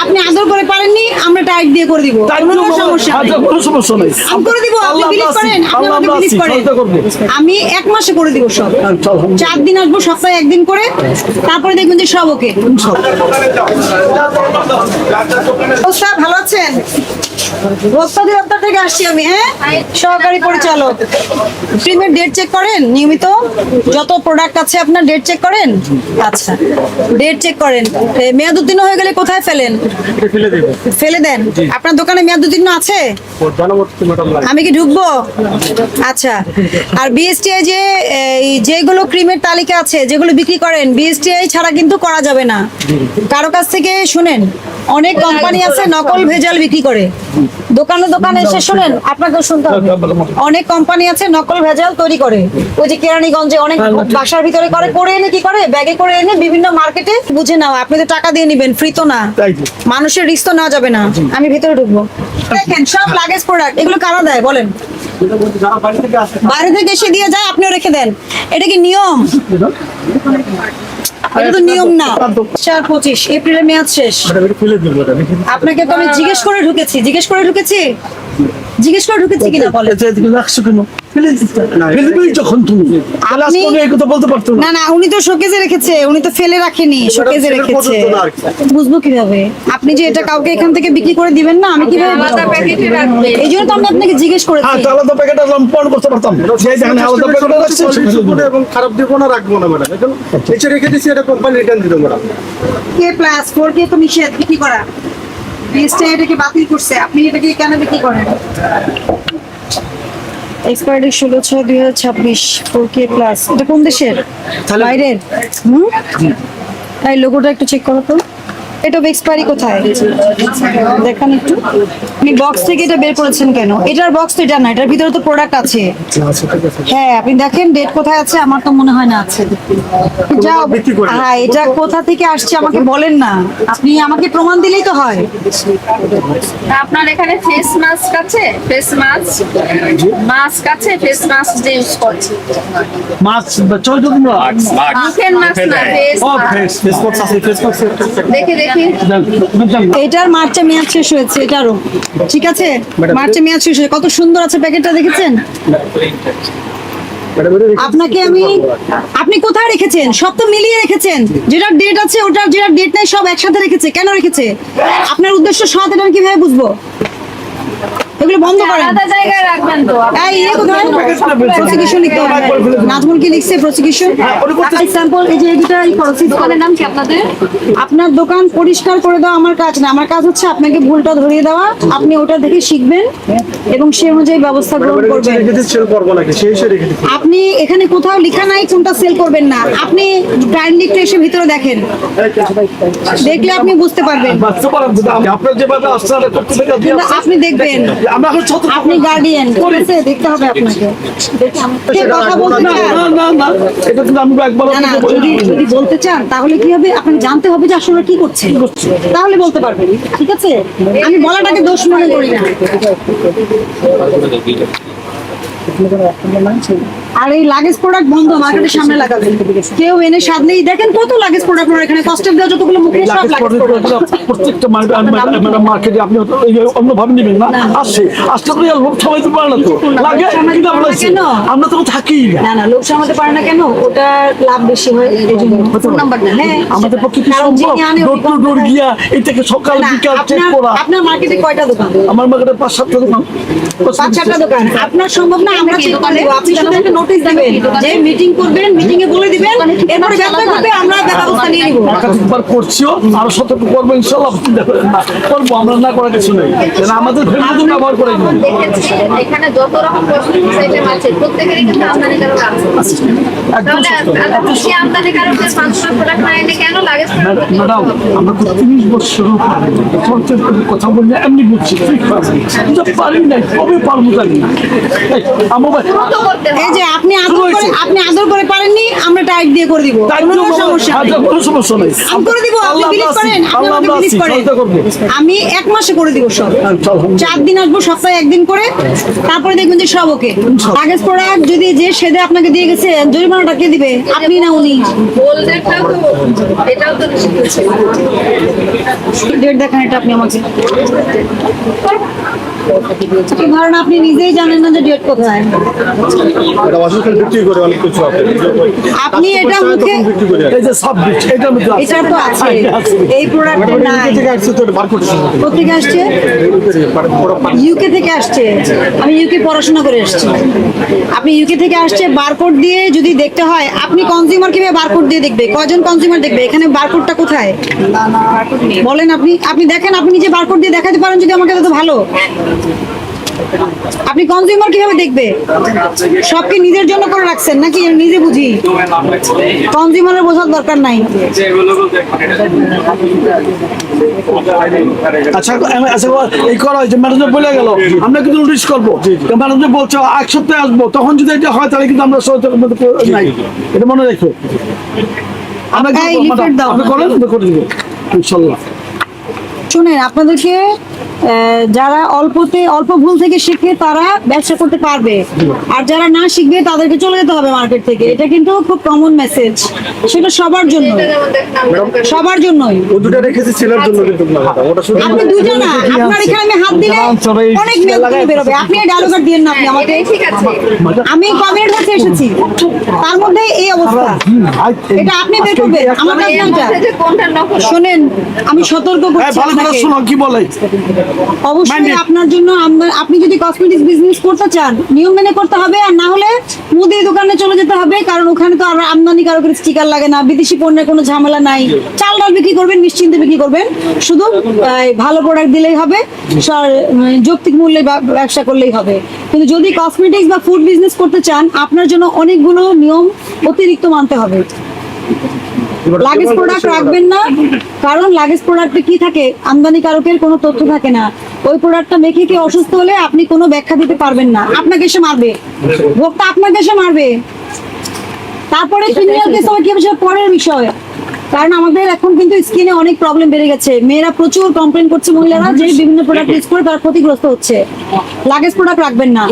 আপনি আদর করে পারেননি, আমরা টাইট দিয়ে করে দিব, কোনো সমস্যা নেই। কোনো সমস্যা নেই, আমি করে দিব, আপনি বিলিভ করেন, আপনি আমাকে বিলিভ করেন। আমি 1 মাসে করে দিব সব। 4 দিন আসবো, সপ্তাহে 1 দিন করে, তারপরে দেখবেন যে সব ওকে। স্যার ভালো আছেন? ভোক্তা অধিদপ্তর থেকে আসছি আমি, হ্যাঁ, সহকারী পরিচালক। ক্রিমের ডেট চেক করেন নিয়মিত? যত প্রোডাক্ট আছে আপনার ডেট চেক করেন? আচ্ছা, ডেট চেক করেন। মেয়াদ উত্তীর্ণ হয়ে গেলে কোথায় ফেলেন? ফেলে দেন। আপনার দোকানে মেয়াদ উত্তীর্ণ আছে? আমি কি ঢুকবো? আচ্ছা। আর বিএসটিআই যে যেগুলো ক্রিমের তালিকা আছে যেগুলো বিক্রি করেন, বিএসটিআই ছাড়া কিন্তু করা যাবে না। কারো কাছ থেকে শুনেন, অনেক কোম্পানি আছে নকল ভেজাল বিক্রি করে। দোকানে দোকানে এসে শুনেন, আপনাকেও শুনতে হবে। অনেক কোম্পানি আছে নকল ভেজাল তৈরি করে। ওই যে কেরানীগঞ্জে অনেক বাসার ভিতরে করে এনে কি করে, ব্যাগে করে এনে বিভিন্ন মার্কেটে বুঝে নাও। আপনি তো টাকা দিয়ে নিবেন, ফ্রি তো না, মানুষের রিস্ক তো নেওয়া যাবে না। আমি ভেতরে ঢুকবো। দেখেন সব লাগেজ প্রোডাক্ট, এগুলো কারা দেয় বলেন? বাইরে থেকে এসে দিয়ে যায়, আপনিও রেখে দেন। এটা কি নিয়ম? এটা তো নিয়ম না। 4/25 এপ্রিলে মেয়াদ শেষ। আপনাকে তো আমি জিজ্ঞেস করে ঢুকেছি কিনা বলেন। না না, উনি তো শোকেজে রেখেছে, উনি তো ফেলে রাখেনি, শোকেজে রেখেছে। বুঝবো কিভাবে? আপনি যে এটা কাউকে এখান থেকে বিক্রি করে দিবেন না, আমি কিভাবে বুঝবো? এই জন্য তো আমি আপনাকে জিজ্ঞেস করেছি। খারাপ দিব না, রাখবো না ম্যাডাম। এখন নিচে রেখে দিচ্ছি, এটা কোম্পানি রিটার্ন দিল ম্যাডাম। K+4 তো নিষেধ বিক্রি করা। বিএসটিআই এটাকে বাতিল করছে, আপনি এটাকে কেন বিক্রি করেন? Expiry 16/6/2026 4K+। এটা কোন দেশের? বাইরের। এই লোগোটা একটু চেক করো তো। এটা এক্সপায়ারি কোথায় দেখেন একটু। আপনি বক্স থেকে এটা বের করেছেন কেন? এটার বক্স তো এটা না, এটার ভিতরে তো প্রোডাক্ট আছে। হ্যাঁ, আপনি দেখেন ডেট কোথায় আছে। আমার তো মনে হয় না আছে। যাও, হ্যাঁ, এটা কোথা থেকে আসছে আমাকে বলেন না, আপনি আমাকে প্রমাণ দিলেই তো হয়। আপনার এখানে ফেস মাস্ক আছে? ফেস মাস্ক আছে? ফেস মাস্ক যে ইউজ করছে, মুখের মাস্ক না, ফেস দেখে এটার মার্চে মেয়াদ শেষ হয়েছে, এটারও ঠিক আছে। মার্চে মেয়াদ শেষ হয়েছে। কত সুন্দর আছে প্যাকেটটা, দেখেছেন? আপনাকে আপনি কোথায় রেখেছেন? সব তো মিলিয়ে রেখেছেন। যেটা ডেট আছে ওটার, যেটা ডেট নাই সব একসাথে রেখেছে। কেন রেখেছে? আপনার উদ্দেশ্য সৎ, এটা আমি কিভাবে বুঝবো? এগুলো বন্ধ করেন। আলাদা জায়গায় রাখবেন তো। এই কোথায় প্রসিকিউশন লিখতে হবে? নাজমুল কি লিখছে প্রসিকিউশন? স্যাম্পল এই যে এইটা দোকানের নাম কি আপনাদের? আপনার দোকান পরিষ্কার করে দেওয়া আমার কাজ না। আমার কাজ হচ্ছে আপনাকে ভুলটা ধরিয়ে দেওয়া। আপনি ওটা দেখে শিখবেন এবং সেই অনুযায়ী ব্যবস্থা গ্রহণ করবেন। আপনি এখানে কোথাও লেখা নাই কোনটা সেল করবেন না। আপনি কাইন্ডলি একটু এসে ভিতরে দেখেন, দেখলে আপনি বুঝতে পারবেন। আপনি দেখবেন, আপনি গার্ডিয়ান, দেখতে হবে আপনাকে। কথা বলতে যদি বলতে চান তাহলে কি হবে? আপনি জানতে হবে যে আসলে কি করছেন, তাহলে বলতে পারবেন। ঠিক আছে, আমি বলাটাকে দোষ মনে করি না। আর এই লাগেজ প্রোডাক্ট বন্ধ, মার্কেটের সামনে লাগাবেন। কেউ এনে সাধলেই দেখেন কত লাগেজ প্রোডাক্ট এখানে। কষ্টের দেওয়া যতগুলো মুখে সব লাগেজ প্রোডাক্ট। প্রত্যেকটা মার্কেটে আপনি অন্যভাবে নেবেন না। আসতে করে লোক সামাইতে পারে না তো, লাগে আমরা তো থাকি না। না, লোক সামাতে পারে না কেন? ওটা লাভ বেশি হয় এই জন্য। ফোন নাম্বার দেন। হ্যাঁ, আমাদের পক্ষে কি সম্ভব ডোর টু ডোর গিয়া এটাকে সকাল বিকাল চেক করা? আপনার মার্কেটে কয়টা দোকান? আমার মার্কেটে 5-7টা দোকান। 5-7টা দোকান আপনার সম্ভব না। আমরা চেক করে দেব। আপনি শুধু একটা নোটিশ দিবেন যে মিটিং করবেন, মিটিং এ বলে দিবেন, এরপরে ব্যবস্থা করবে, আমরা ব্যবস্থা নিয়ে নিব। একাধিকবার করছিও, আরো সতর্ক করবো ইনশাআল্লাহ। করবো, আমরা না করা কিছু নেই। আমাদের ফ্যামিলি ব্যবহার করে এখানে যত রকম আইটেম আছে প্রত্যেকেরই কিন্তু আমদানি কারক আছে। তাহলে আপনি আমদানি কারকের 500 প্রোডাক্ট না এনে কেন লাগে? ম্যাডাম, আমরা তো 30 বছর কথা বললে এমনি বুঝছি, ঠিক আছে, পারি নাই, কবে পারবো জানি না। এই যে আপনি আদর করে পারেননি, আমরা টাইট দিয়ে করে দিব, কোনো সমস্যা নেই। কোনো সমস্যা নেই। আমি করে দিব, আপনি আল্লাহ বিলিভ আছি, করেন, আপনি আল্লাহ আমাকে আছি, বিলিভ করেন। সহায়তা করবো। আমি 1 মাসে করে দিব সব। 4 দিন আসবো, সপ্তাহে 1 দিন করে, তারপরে দেখবেন যে সব ওকে। লাগেজ প্রোডাক্ট যদি যে সেদে আপনাকে দিয়ে গেছে, জরিমানাটা কে দিবে? আপনি না উনি? গোল্ডেরটাও তো এটাও তো শিখেছে। ডেট দেখান এটা আপনি আমাকে। কি ধারণা, আপনি নিজেই জানেন না যে ডেট কোথায়। এটা অসুস্থ বিক্রি করে অনেক কিছু আপনি এটা মুখে, বিক্রি করে এই যে 26 এটার মধ্যে আছে। এটা তো আছে, এই প্রোডাক্টের নাই। থেকে আসছে তো বারকোড কোথেকে আসছে? ইউকে থেকে আসছে। আমি ইউকে পড়াশোনা করে আসছি। আপনি ইউকে থেকে আসছে, বারকোড দিয়ে যদি দেখতে হয়, আপনি কনজিউমার কিভাবে বারকোড দিয়ে দেখবে? কয়জন কনজিউমার দেখবে? এখানে বারকোডটা কোথায় বলেন? আপনি দেখেন, আপনি নিজে বারকোড দিয়ে দেখাতে পারেন যদি আমাকে, তো ভালো। আপনি কনজিউমার কিভাবে দেখবে? সব কি নিজের জন্য করে রাখছেন নাকি নিজে বুঝি? কনজিউমারের বোঝার দরকার নাই। আচ্ছা এই করা হয়েছে, ম্যানেজার বলে গেল, আমরা কিন্তু নোটিশ করবো। ম্যানেজার বলছে 1 সপ্তাহে আসবো, তখন যদি এটা হয় তাহলে কিন্তু আমরা সহযোগিতার মধ্যে নাই, এটা মনে রেখো। আমরা কি এই করবো, leaflet দাও। আপনি করেন, আমরা করে দিব ইনশাল্লাহ। শুনেন, আপনাদেরকে যারা অল্প ভুল থেকে শিখে তারা ব্যবসা করতে পারবে, আর যারা না শিখবে তাদেরকে চলে যেতে হবে মার্কেট থেকে। এটা কিন্তু খুব কমন মেসেজ, সেটা সবার জন্য, সবার জন্যই। ও দুটো রেখেছি ছেলের জন্য, কিন্তু না ওটা শুধু আপনি দুইটা না, আপনার এখানে আমি হাত দিলে অনেক মেল করে বেরোবে। আপনি ডায়লগার দিয়েন না আপনি আমাকে। ঠিক আছে। আমি কমেন্ট কাছে এসেছি, তার মধ্যে এই অবস্থা। এটা আপনি বের করবেন, আমার কাছে এর এটা। মধ্যে যে কোনটা নকল? শোনেন, আমি সতর্ক করছি ভালো করে আপনাকে। শোনো কি বলে। অবশ্যই আপনার জন্য আপনি যদি কসমেটিক্স বিজনেস করতে চান, নিয়ম মেনে করতে হবে, আর না হলে মুদি দোকানে চলে যেতে হবে, কারণ ওখানে তো আর আমদানিকারকের স্টিকার লাগে না, বিদেশি পণ্যের কোনো ঝামেলা নাই। চাল ডাল বিক্রি করবেন, নিশ্চিন্তে বিক্রি করবেন, শুধু ভালো প্রোডাক্ট দিলেই হবে, যৌক্তিক মূল্যে ব্যবসা করলেই হবে। কিন্তু যদি কসমেটিক্স বা ফুড বিজনেস করতে চান, আপনার জন্য অনেকগুলো নিয়ম অতিরিক্ত মানতে হবে। লাগেজ প্রোডাক্ট রাখবেন না, কারণ লাগেজ প্রোডাক্টে কি থাকে, আমদানিকারকের কোনো তথ্য থাকে না। ওই প্রোডাক্টটা মেখে কি অসুস্থ হলে আপনি কোনো ব্যাখ্যা দিতে পারবেন না, আপনাকে এসে মারবে, ভোক্তা আপনাকে এসে মারবে। তারপরে ক্রিমিনাল কেস হবে কি হবে সেটা পরের বিষয়। কারণ আমাদের এখন কিন্তু স্কিনে অনেক প্রবলেম বেড়ে গেছে, মেয়েরা প্রচুর কমপ্লেন করছে, মহিলারা যে বিভিন্ন প্রোডাক্ট ইউজ করে তারা ক্ষতিগ্রস্ত হচ্ছে। লাগেজ প্রোডাক্ট রাখবেন না,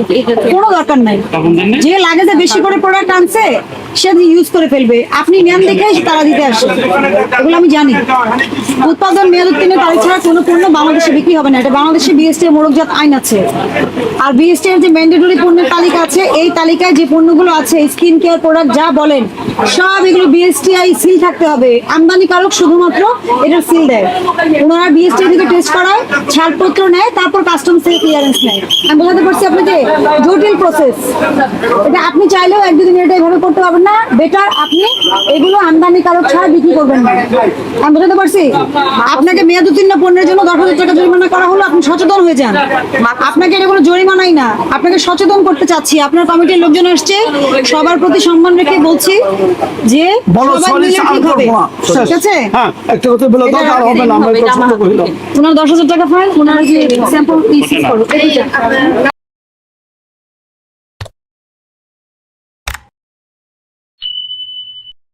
কোনো দরকার নাই। যে লাগেজে বেশি করে প্রোডাক্ট আনছে সে ইউজ করে ফেলবে, আপনি নেন দেখে তারা দিতে আসে, এগুলো আমি জানি। উৎপাদন মেয়াদ উত্তীর্ণের তারিখ ছাড়া কোনো পণ্য বাংলাদেশে বিক্রি হবে না, এটা বাংলাদেশে বিএসটি মোড়কজাত আইন আছে। আর বিএসটি এর যে ম্যান্ডেটরি পণ্যের তালিকা আছে, এই তালিকায় যে পণ্যগুলো আছে, স্কিন কেয়ার প্রোডাক্ট যা বলেন সব এগুলো বিএসটিআই সিল থাকতে হবে। আমদানিকারক শুধুমাত্র এটা সিল দেয়, ওনারা বিএসটি থেকে টেস্ট করায়, ছাড়পত্র নেয়, তারপর কাস্টমস থেকে ক্লিয়ারেন্স নেয়। আমি বোঝাতে পারছি আপনাকে, জটিল প্রসেস। এটা আপনি চাইলেও 1-2 দিন এটা এভাবে করতে পারবেন না। বেটার আপনি এগুলো আমদানিকারক ছাড়া বিক্রি করবেন না। আমি বোঝাতে পারছি? আপনাকে মেয়াদ উত্তীর্ণ পণ্যের জন্য 10,000 টাকা জরিমানা করা হলো, আপনি সচেতন হয়ে যান। আপনাকে এটা কোনো জরিমানাই না, আপনাকে সচেতন করতে চাচ্ছি। আপনার কমিটির লোকজন আসছে, সবার প্রতি সম্মান রেখে বলছি যে সবাই মিলে ঠিক হবে, ঠিক আছে? হ্যাঁ, একটা কথা বলে দাও, আর হবে না, আমরা পছন্দ করি না। ওনার 10,000 টাকা ফাইন, ওনার যে স্যাম্পল পিস করো।